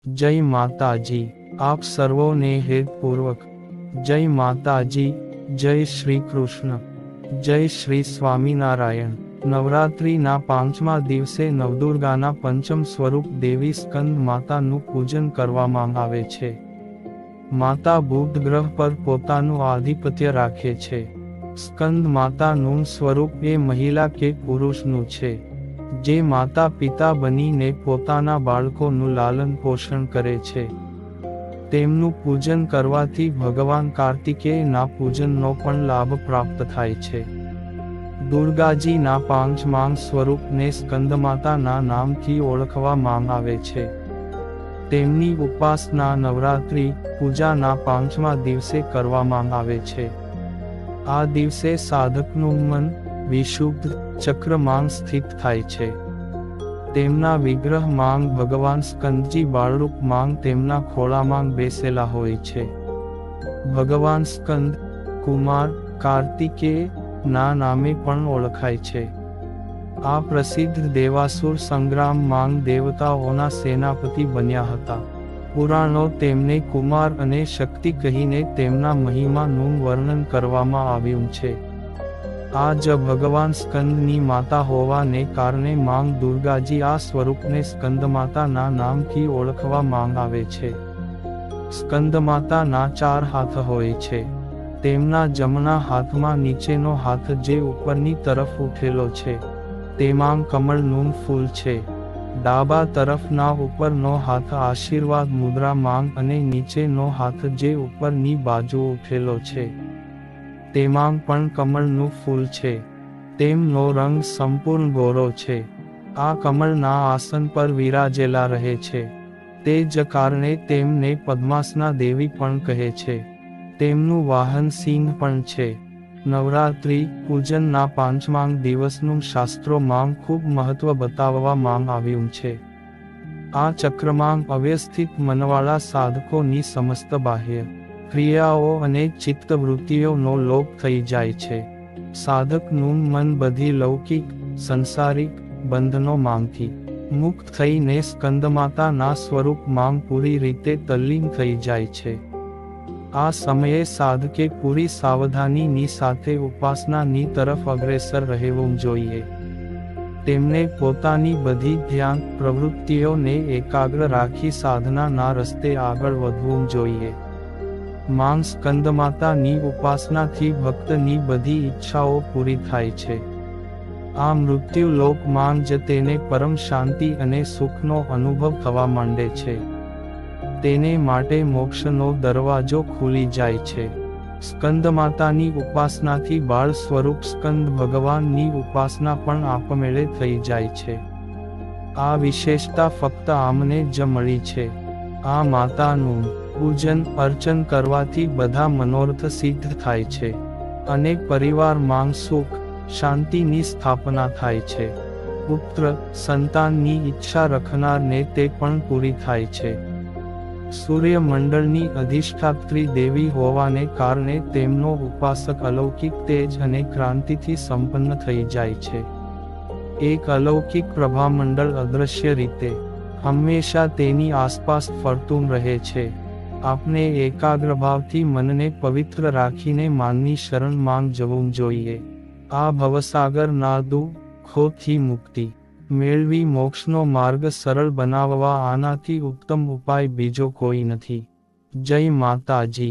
જય માતાજી। આપ સર્વોને હેતપૂર્વક જય માતાજી। જય શ્રી કૃષ્ણ। જય શ્રી સ્વામિનારાયણ। નવરાત્રિના પાંચમા દિવસે નવદુર્ગાના પંચમ સ્વરૂપ દેવી સ્કંદ માતાનું પૂજન કરવામાં આવે છે। માતા બુધ ગ્રહ પર પોતાનું આધિપત્ય રાખે છે। સ્કંદ માતાનું સ્વરૂપ એ મહિલા કે પુરુષનું છે, જે માતા પિતા બનીને પોતાના બાળકોનું લાલન પોષણ કરે છે। તેમનું પૂજન કરવાથી ભગવાન કાર્તિકેયના પૂજનનો પણ લાભ પ્રાપ્ત થાય છે। દુર્ગાજીના પાંચમા સ્વરૂપને સ્કંદમાતાના નામથી ઓળખવામાં આવે છે। તેમની ઉપાસના નવરાત્રિ પૂજાના પાંચમા દિવસે કરવામાં આવે છે। આ દિવસે સાધકનું મન વિશુદ્ધ ચક્રમાં સ્થિત થાય છે। તેમના વિગ્રહ માંગ ભગવાન સ્કંદજી બાળરૂપ માંગ તેમના ખોળામાં બેસેલા હોય છે। ભગવાન સ્કંદ કુમાર કાર્તિકેય ના નામે પણ ઓળખાય છે। આ પ્રસિદ્ધ દેવાસુર સંગ્રામ માંગ દેવતાઓના સેનાપતિ બન્યા હતા। પુરાણો તેમને કુમાર અને શક્તિ કહીને તેમના મહિમાનું વર્ણન કરવામાં આવ્યું છે। આ જ ભગવાન સ્કંદની માતા હોવાને કારણે માંગ દુર્ગાજી આ સ્વરૂપને સ્કંદમાતાના નામથી ઓળખવામાં આવે છે। સ્કંદમાતાના 4 હાથ હોય છે। તેમના જમણા હાથમાં નીચેનો હાથ જે ઉપરની તરફ ઉઠેલો છે, તેમાં કમળનું ફૂલ છે। ડાબા તરફના ઉપરનો હાથ આશીર્વાદ મુદ્રા માંગ અને નીચેનો હાથ જે ઉપરની બાજુ ઉઠેલો છે, તેમાં પણ કમળનું ફૂલ છે। તેમનો રંગ સંપૂર્ણ ગોરો છે। આ કમળના આસન પર વિરાજેલા રહે છે, તે જ કારણે તેમને પદ્માસના દેવી પણ કહે છે। તેમનું વાહન સિંહ પણ છે। નવરાત્રિ પૂજનના પાંચમા દિવસનું શાસ્ત્રોમાં ખૂબ મહત્વ બતાવવામાં આવ્યું છે। આ ચક્રમાં અવ્યવસ્થિત મનવાળા સાધકોની સમસ્ત બાહ્ય ક્રિયાઓ અને ચિત્તવૃત્તિઓનો લોપ થઈ જાય છે। સાધકનું મન બધી લૌકિક સંસારિક બંધનોમાંથી મુક્ત થઈને સ્કંદમાતાના સ્વરૂપમાં પૂરી રીતે તલ્લીન થઈ જાય છે। આ સમયે સાધકે પૂરી સાવધાનીની સાથે ઉપાસનાની તરફ અગ્રેસર રહેવું જોઈએ। તેમને પોતાની બધી ધ્યાન પ્રવૃત્તિઓને એકાગ્ર રાખી સાધનાના રસ્તે આગળ વધવું જોઈએ। માં સ્કંદમાતાની ઉપાસનાથી ભક્તની બધી ઈચ્છાઓ પૂરી થાય છે। આ મૃત્યુલોકમાં જ તેને પરમ શાંતિ અને સુખનો અનુભવ થવા માંડે છે। તેને માટે મોક્ષનો દરવાજો ખુલી જાય છે। સ્કંદમાતાની ઉપાસનાથી બાળ સ્વરૂપ સ્કંદ ભગવાનની ઉપાસના પણ આપમેળે થઈ જાય છે। આ વિશેષતા ફક્ત આમને જ મળી છે। આ માતાનું પૂજન અર્ચન કરવાથી બધા મનોરથ સિદ્ધ થાય છે અને પરિવારમાં સુખ શાંતિની સ્થાપના થાય છે। પુત્ર સંતાનની ઈચ્છા રખનારને તે પણ પૂરી થાય છે। સૂર્યમંડળની અધિષ્ઠાત્રી દેવી હોવાને કારણે તેમનો ઉપાસક અલૌકિક તેજ અને ક્રાંતિથી સંપન્ન થઈ જાય છે। એક અલૌકિક પ્રભામંડળ અદૃશ્ય રીતે હંમેશા તેની આસપાસ ફરતું રહે છે। આપણે એકાગ્રભાવથી મનને પવિત્ર રાખીને માનની શરણમાં જવું જોઈએ। આ ભવસાગરના દુઃખોથી મુક્તિ મેળવી મોક્ષનો માર્ગ સરળ બનાવવા આનાથી ઉત્તમ ઉપાય બીજો કોઈ નથી। જય માતાજી।